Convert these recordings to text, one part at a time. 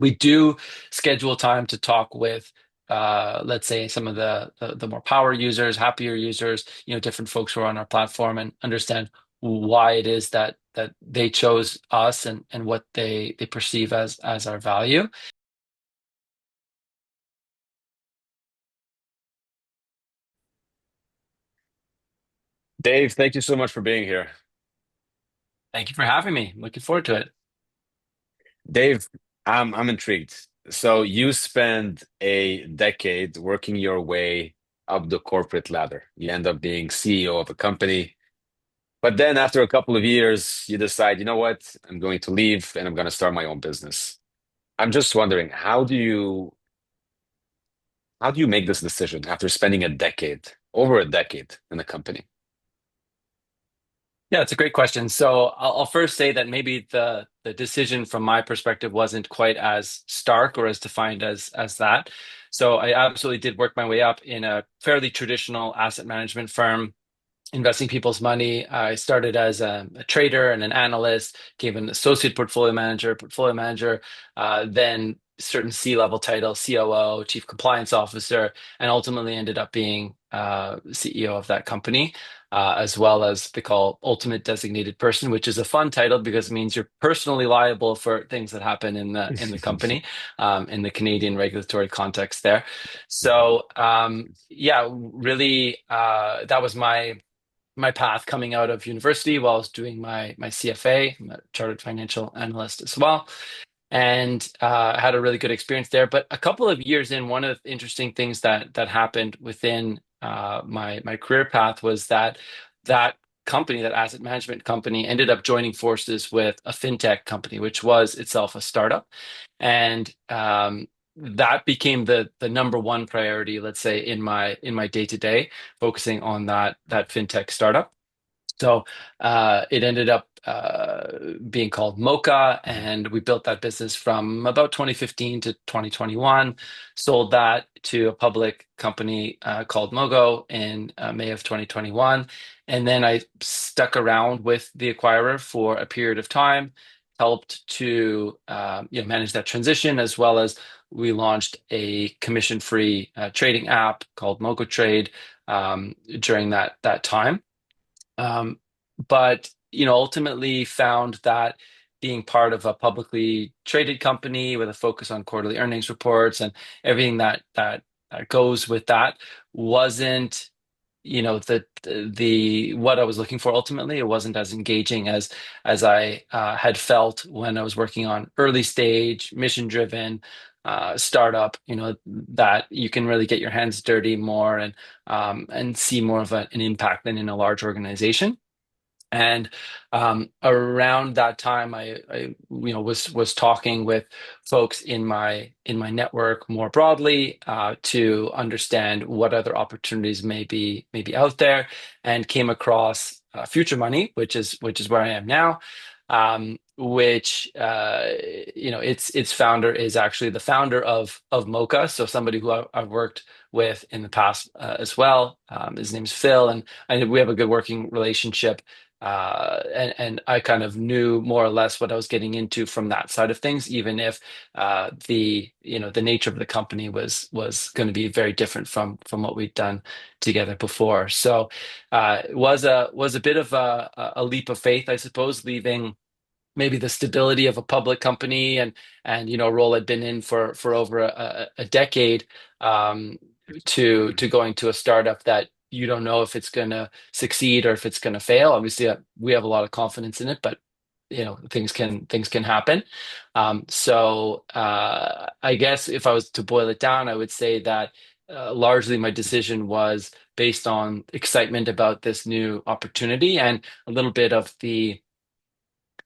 We do schedule time to talk with, let's say, some of the more power users, happier users, different folks who are on our platform, and understand why it is that they chose us, and what they perceive as our value. Dave, thank you so much for being here. Thank you for having me. Looking forward to it. Dave, I'm intrigued. So you spend a decade working your way up the corporate ladder. You end up being CEO of a company, but then after a couple of years, you decide, you know what? I'm going to leave and I'm going to start my own business. I'm just wondering, how do you make this decision after spending a decade, over a decade in a company? Yeah, it's a great question. So I'll first say that maybe the decision from my perspective wasn't quite as stark or as defined as that. So I absolutely did work my way up in a fairly traditional asset management firm, investing people's money. I started as a trader and an analyst, became an associate portfolio manager, then certain C-level title, COO, chief compliance officer, and ultimately ended up being CEO of that company, as well as they call ultimate designated person, which is a fun title because it means you're personally liable for things that happen in the company, in the Canadian regulatory context there. So yeah, really, that was my path coming out of university while I was doing my CFA. I'm a chartered financial analyst as well, and had a really good experience there. But a couple of years in, one of the interesting things that happened within my career path was that company, that asset management company, ended up joining forces with a fintech company, which was itself a startup, and that became the number one priority, let's say, in my day to day, focusing on that fintech startup. So it ended up being called Mocha, and we built that business from about 2015 to 2021. Sold that to a public company called Mogo in May of 2021, and then I stuck around with the acquirer for a period of time, helped to manage that transition, as well as we launched a commission-free trading app called MogoTrade during that time. Um, but ultimately found that being part of a publicly traded company with a focus on quarterly earnings reports and everything that goes with that wasn't, the what I was looking for ultimately. It wasn't as engaging as I had felt when I was working on early stage, mission driven startup. That you can really get your hands dirty more, and see more of an impact than in a large organization. And around that time, I was talking with folks in my network more broadly, to understand what other opportunities may be out there, and came across Future Money, which is where I am now. Which its founder is actually the founder of Mocha, so somebody who I've worked with in the past as well. His name's Phil, and we have a good working relationship, and I kind of knew more or less what I was getting into from that side of things, even if the nature of the company was going to be very different from what we'd done together before. So it was a bit of a leap of faith, I suppose, leaving maybe the stability of a public company, and a role I'd been in for over a decade, to going to a startup that you don't know if it's going to succeed or if it's going to fail. Obviously, we have a lot of confidence in it, but things can happen. So I guess if I was to boil it down, I would say that largely my decision was based on excitement about this new opportunity, and a little bit of the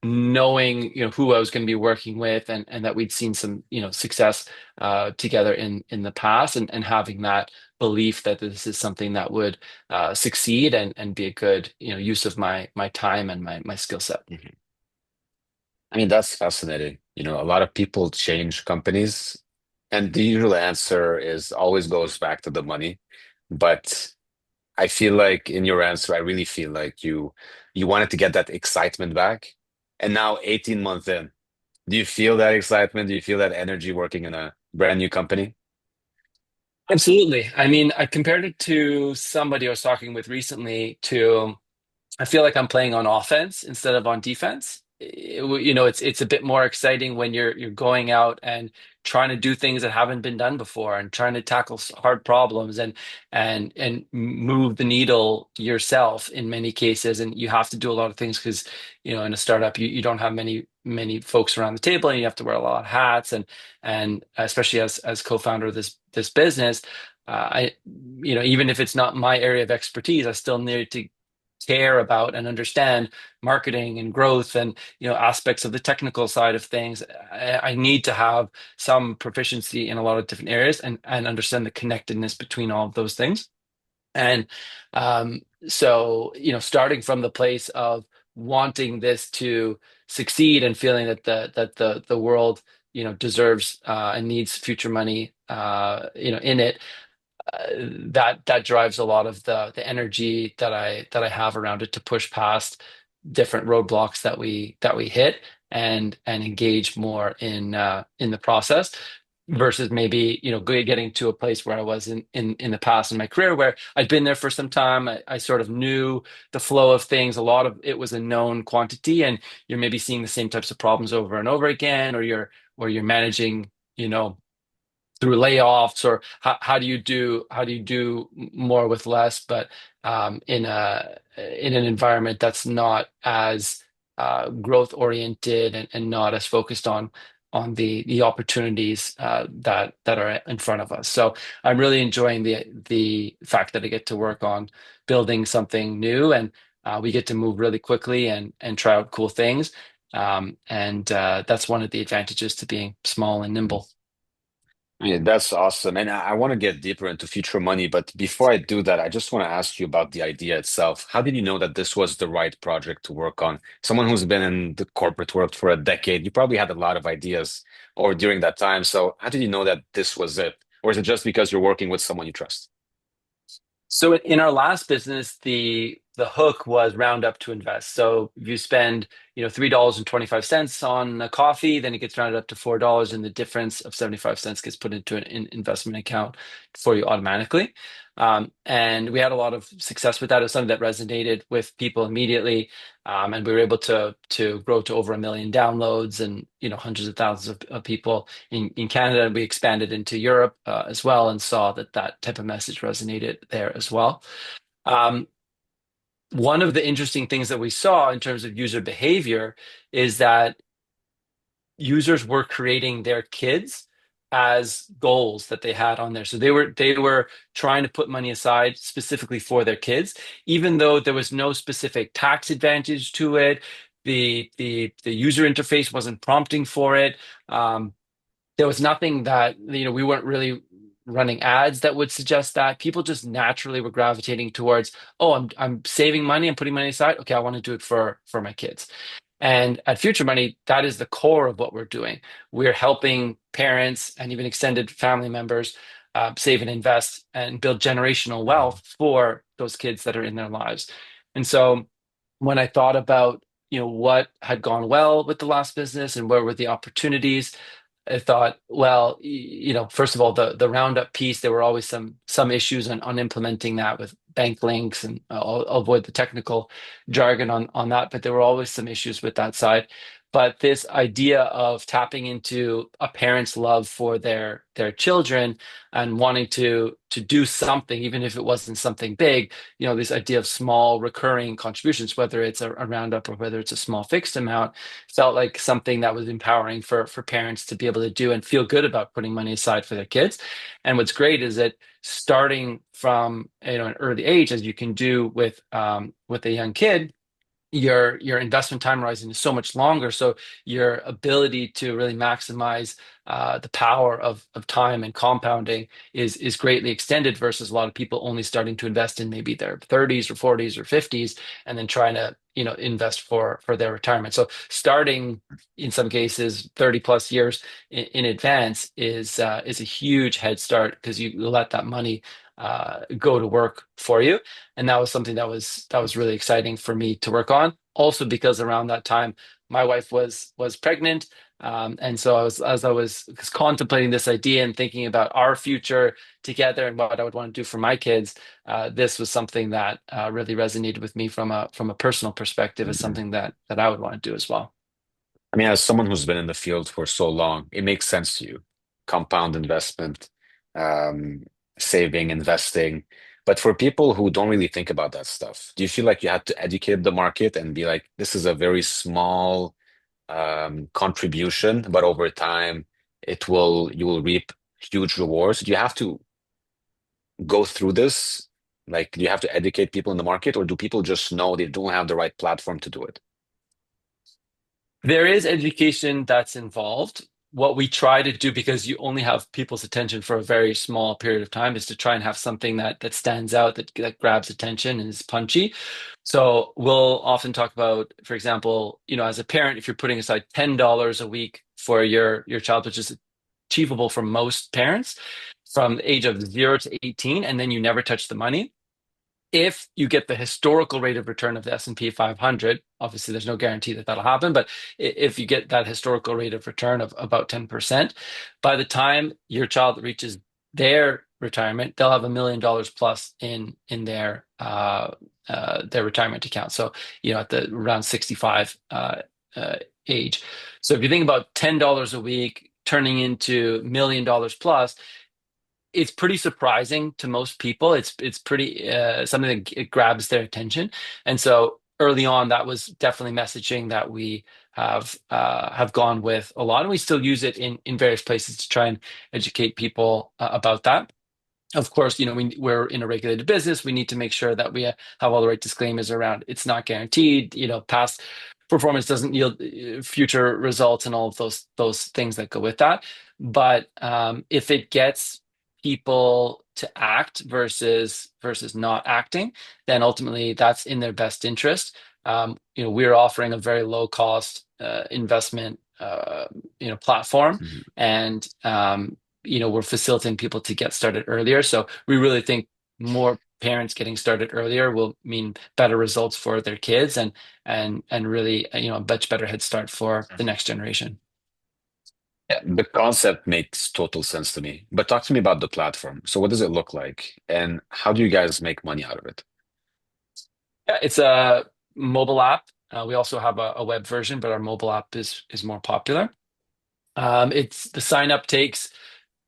knowing who I was going to be working with, and that we'd seen some success together in the past, and having that belief that this is something that would succeed, and be a good use of my time and my skill set. Mhm. I mean, that's fascinating. A lot of people change companies, and the usual answer is always goes back to the money. But I feel like in your answer, I really feel like you wanted to get that excitement back. And now 18 months in, Do you feel that excitement? Do you feel that energy working in a brand new company? Absolutely. I mean, I compared it to somebody I was talking with recently to I feel like I'm playing on offense instead of on defense. It's a bit more exciting when you're going out and trying to do things that haven't been done before and trying to tackle hard problems and move the needle yourself in many cases. And you have to do a lot of things because, in a startup, you don't have many folks around the table and you have to wear a lot of hats and especially as co-founder of this business, even if it's not my area of expertise, I still need to care about and understand marketing and growth and aspects of the technical side of things. I need to have some proficiency in a lot of different areas and understand the connectedness between all of those things. And so, starting from the place of wanting this to succeed and feeling that the world deserves and needs future money in it, that drives a lot of the energy that I have around it to push past different roadblocks that we hit and engage more in the process versus maybe getting to a place where I was in the past in my career where I'd been there for some time. I sort of knew the flow of things. A lot of it was a known quantity, and you're maybe seeing the same types of problems over and over again, or you're managing, through layoffs, or how do you do more with less, but in an environment that's not as growth oriented and not as focused on the opportunities that are in front of us. So I'm really enjoying the fact that I get to work on building something new, and we get to move really quickly and try out cool things. And that's one of the advantages to being small and nimble. Yeah, that's awesome. And I want to get deeper into future money, but before I do that, I just want to ask you about the idea itself. How did you know that this was the right project to work on? Someone who's been in the corporate world for a decade, you probably had a lot of ideas or during that time. So how did you know that this was it? Or is it just because you're working with someone you trust? So in our last business, the hook was round up to invest. So if you spend, $3.25 on a coffee, then it gets rounded up to $4, and the difference of 75 cents gets put into an investment account for you automatically. And we had a lot of success with that. It was something that resonated with people immediately. And we were able to grow to over 1 million downloads and hundreds of thousands of people in Canada. And we expanded into Europe as well, and saw that type of message resonated there as well. Um, One of the interesting things that we saw in terms of user behavior is that users were creating their kids as goals that they had on there. So they were trying to put money aside specifically for their kids, even though there was no specific tax advantage to it. The user interface wasn't prompting for it. There was nothing that, we weren't really running ads that would suggest that. People just naturally were gravitating towards, oh, I'm saving money, I'm putting money aside. Okay, I want to do it for my kids. And at Future Money, that is the core of what we're doing. We're helping parents and even extended family members save and invest and build generational wealth for those kids that are in their lives. And so when I thought about, what had gone well with the last business and where were the opportunities, I thought, well, first of all, the roundup piece, there were always some issues on implementing that with bank links, and I'll avoid the technical jargon on that, but there were always some issues with that side. But this idea of tapping into a parent's love for their children and wanting to do something, even if it wasn't something big, this idea of small recurring contributions, whether it's a roundup or whether it's a small fixed amount, felt like something that was empowering for parents to be able to do and feel good about putting money aside for their kids. And what's great is that starting from an early age, as you can do with a young kid, your investment time horizon is so much longer. So your ability to really maximize the power of time and compounding is greatly extended versus a lot of people only starting to invest in maybe their 30s or 40s or 50s and then trying to invest for their retirement. So starting in some cases 30 plus years in advance is a huge head start because you let that money go to work for you. And that was something that was really exciting for me to work on. Also, because around that time, my wife was pregnant. And so as I was contemplating this idea and thinking about our future together and what I would want to do for my kids, this was something that really resonated with me from a personal perspective as Mhm. something that I would want to do as well. I mean, as someone who's been in the field for so long, it makes sense to you. Compound investment, um, saving, investing. But for people who don't really think about that stuff, do you feel like you had to educate the market and be like, this is a very small contribution, but over time you will reap huge rewards? Do you have to go through this? Like, do you have to educate people in the market, or do people just know they don't have the right platform to do it? There is education that's involved. What we try to do, because you only have people's attention for a very small period of time, is to try and have something that stands out, that grabs attention and is punchy. So we'll often talk about, for example, as a parent, if you're putting aside $10 a week for your child, which is achievable for most parents from the age of 0 to 18, and then you never touch the money, if you get the historical rate of return of the S&P 500, obviously there's no guarantee that that'll happen, but if you get that historical rate of return of about 10%, by the time your child reaches their retirement, they'll have $1 million plus in their retirement account. So, at the around 65 age. So if you think about $10 a week turning into $1 million plus, it's pretty surprising to most people. It's pretty something that it grabs their attention, and so early on, that was definitely messaging that we have gone with a lot, and we still use it in various places to try and educate people about that. Of course, we're in a regulated business. We need to make sure that we have all the right disclaimers around it's not guaranteed. Past performance doesn't yield future results and all of those things that go with that. But if it gets people to act versus not acting, then ultimately that's in their best interest. We're offering a very low cost investment platform, Mhm. and we're facilitating people to get started earlier. So we really think more parents getting started earlier will mean better results for their kids, and really, a much better head start for the next generation. Yeah, the concept makes total sense to me. But talk to me about the platform. So what does it look like? And how do you guys make money out of it? Yeah, it's a mobile app. We also have a web version, but our mobile app is more popular. It's the sign up takes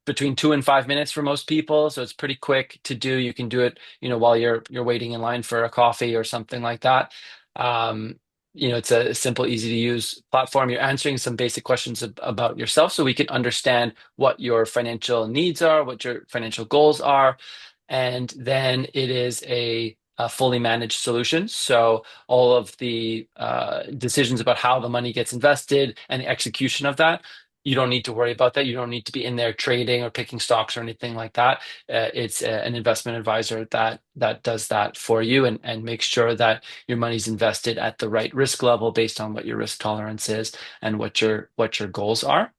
between 2 and 5 minutes for most people, so it's pretty quick to do. You can do it, while you're waiting in line for a coffee or something like that. Um, it's a simple, easy to use platform. You're answering some basic questions about yourself, so we can understand what your financial needs are, what your financial goals are, and then it is a fully managed solution. So all of the decisions about how the money gets invested and the execution of that, you don't need to worry about that. You don't need to be in there trading or picking stocks or anything like that. It's an investment advisor that does that for you, and makes sure that your money's invested at the right risk level based on what your risk tolerance is and what your goals are.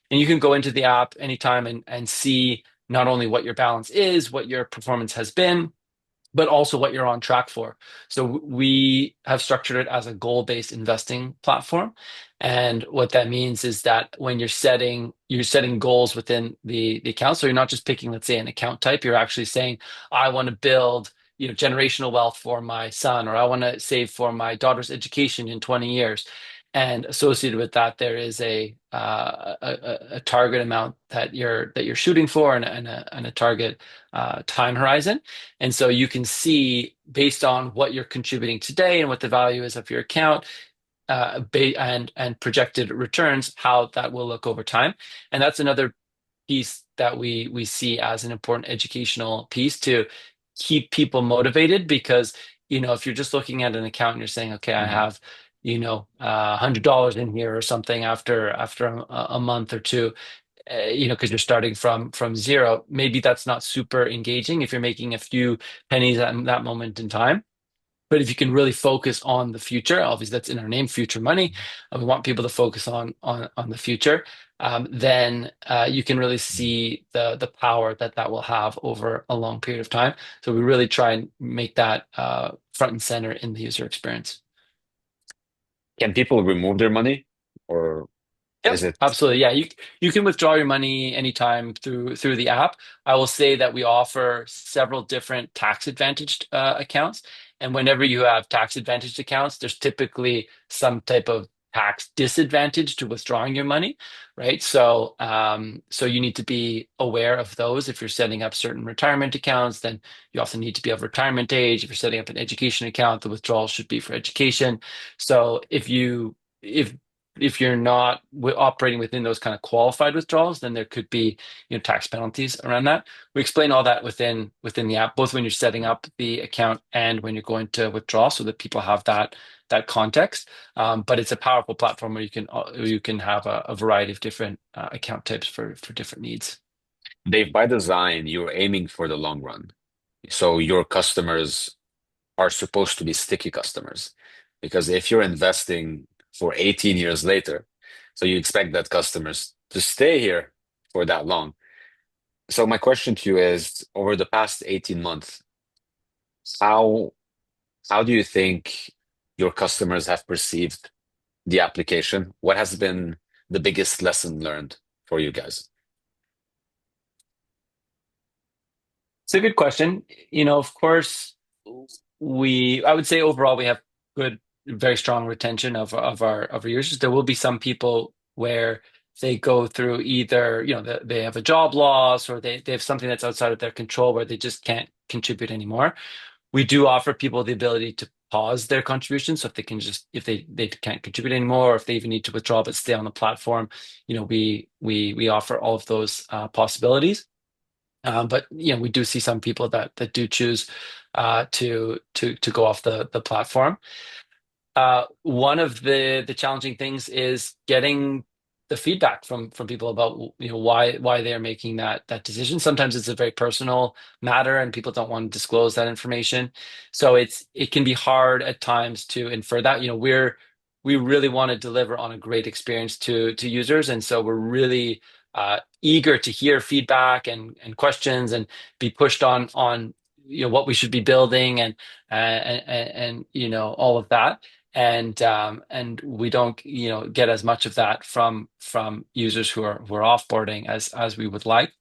And you can go into the app anytime and see not only what your balance is, what your performance has been, but also what you're on track for. So we have structured it as a goal-based investing platform. And what that means is that when you're setting goals within the account. So you're not just picking, let's say, an account type, you're actually saying, I want to build, generational wealth for my son, or I want to save for my daughter's education in 20 years. And associated with that, there is a target amount that you're shooting for, and a target time horizon. And so you can see based on what you're contributing today and what the value is of your account, and projected returns, how that will look over time. And that's another piece that we see as an important educational piece to keep people motivated, because if you're just looking at an account and you're saying, okay, I Mhm. have $100 in here or something after a month or two, because you're starting from zero, maybe that's not super engaging if you're making a few pennies at that moment in time. But if you can really focus on the future, obviously that's in our name, future money, and we want people to focus on the future. Then you can really see the power that will have over a long period of time. So we really try and make that front and center in the user experience. Can people remove their money or? Is Yep, it? absolutely. Yeah, you can withdraw your money anytime through the app. I will say that we offer several different tax advantaged accounts, and whenever you have tax advantaged accounts, there's typically some type of tax disadvantage to withdrawing your money, right? So you need to be aware of those. If you're setting up certain retirement accounts, then you also need to be of retirement age. If you're setting up an education account, the withdrawal should be for education. So if you're not operating within those kind of qualified withdrawals, then there could be, tax penalties around that. We explain all that within the app, both when you're setting up the account and when you're going to withdraw, so that people have that context. But it's a powerful platform where you can have a variety of different account types for different needs. Dave, by design, you're aiming for the long run. So your customers are supposed to be sticky customers. Because if you're investing for 18 years later, so you expect that customers to stay here for that long. So my question to you is, over the past 18 months, how how do you think your customers have perceived the application? What has been the biggest lesson learned for you guys? It's a good question. Of course, I would say overall we have good, very strong retention of our users. There will be some people where they go through either, they have a job loss, or they have something that's outside of their control where they just can't contribute anymore. We do offer people the ability to pause their contribution. So if they can't contribute anymore, or if they even need to withdraw but stay on the platform, we offer all of those possibilities. But we do see some people that do choose to go off the platform. One of the challenging things is getting the feedback from people about why they're making that decision. Sometimes it's a very personal matter, and people don't want to disclose that information. So it can be hard at times to infer that. We really want to deliver on a great experience to users, and so we're really eager to hear feedback and questions, and be pushed on what we should be building, and all of that. And we don't get as much of that from users who are offboarding as we would like.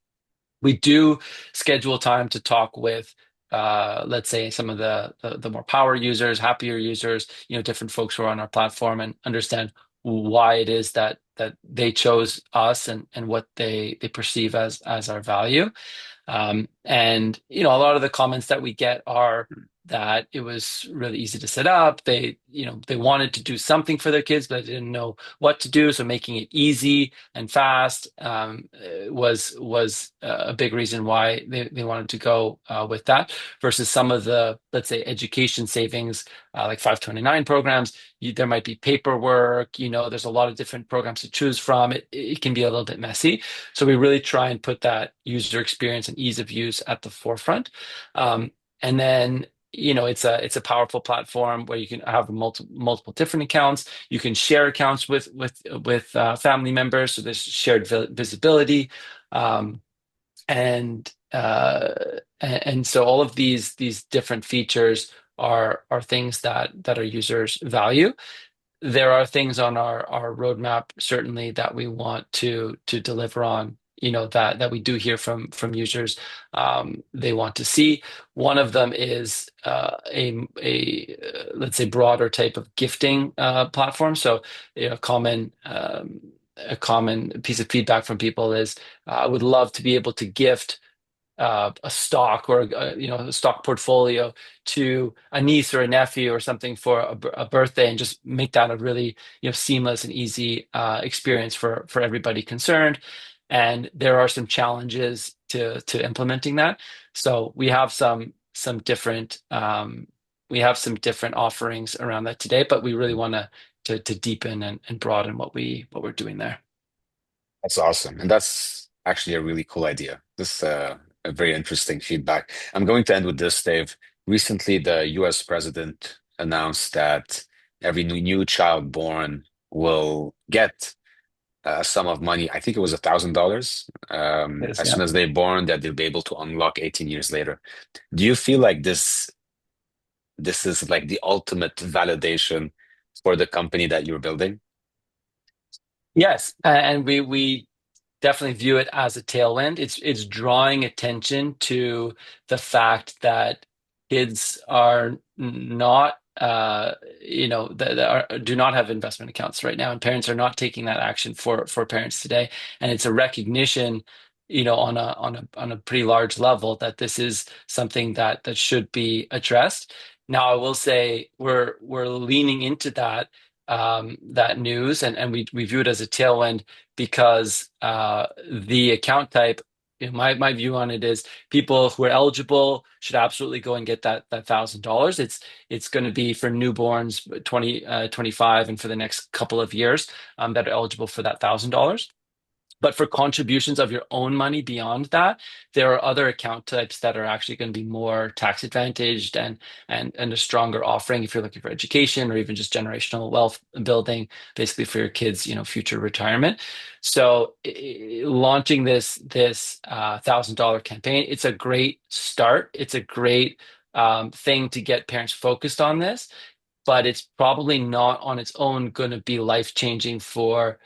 We do schedule time to talk with, let's say, some of the more power users, happier users, different folks who are on our platform, and understand why it is that they chose us, and what they perceive as our value. And a lot of the comments that we get are that it was really easy to set up. They wanted to do something for their kids, but they didn't know what to do. So making it easy and fast was a big reason why they wanted to go with that, versus some of the, let's say, education savings, like 529 programs. There might be paperwork. There's a lot of different programs to choose from. It can be a little bit messy. So we really try and put that user experience and ease of use at the forefront. And then, it's a powerful platform where you can have multiple different accounts. You can share accounts with family members, so there's shared visibility. Um, and so all of these different features are things that our users value. There are things on our roadmap, certainly, that we want to deliver on, that we do hear from users, they want to see. One of them is let's say, broader type of gifting platform. So a common piece of feedback from people is, I would love to be able to gift a stock, or a stock portfolio, to a niece or a nephew or something for a birthday, and just make that a really seamless and easy experience for everybody concerned. And there are some challenges to implementing that. So we have some different offerings around that today, but we really want to deepen and broaden what we're doing there. That's awesome. And that's actually a really cool idea. This a very interesting feedback. I'm going to end with this, Dave. Recently, the US president announced that every new child born will get a sum of money. I think it was $1,000 Yes, as soon yeah. as they're born, that they'll be able to unlock 18 years later. Do you feel like this is like the ultimate validation for the company that you're building? Yes, and we definitely view it as a tailwind. It's drawing attention to the fact that kids are not that are, do not have investment accounts right now, and parents are not taking that action for parents today. And it's a recognition, on a pretty large level that this is something that should be addressed. Now, I will say we're leaning into that news, and we view it as a tailwind because the account type, my view on it is people who are eligible should absolutely go and get that $1,000. It's going to be for newborns 25 and for the next couple of years that are eligible for that $1,000. But for contributions of your own money beyond that, there are other account types that are actually going to be more tax advantaged and a stronger offering if you're looking for education or even just generational wealth building, basically for your kids, future retirement. So launching this $1,000 campaign, it's a great start. It's a great thing to get parents focused on this, but it's probably not on its own going to be life changing for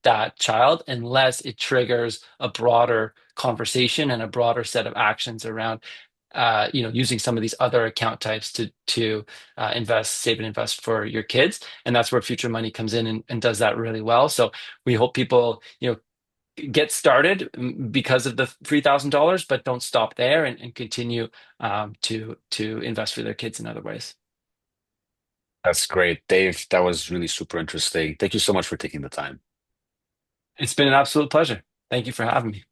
that child unless it triggers a broader conversation and a broader set of actions around using some of these other account types to invest, save and invest for your kids. And that's where future money comes in and does that really well. So we hope people get started because of the $3,000, but don't stop there and continue to invest for their kids in other ways. That's great, Dave. That was really super interesting. Thank you so much for taking the time. It's been an absolute pleasure. Thank you for having me.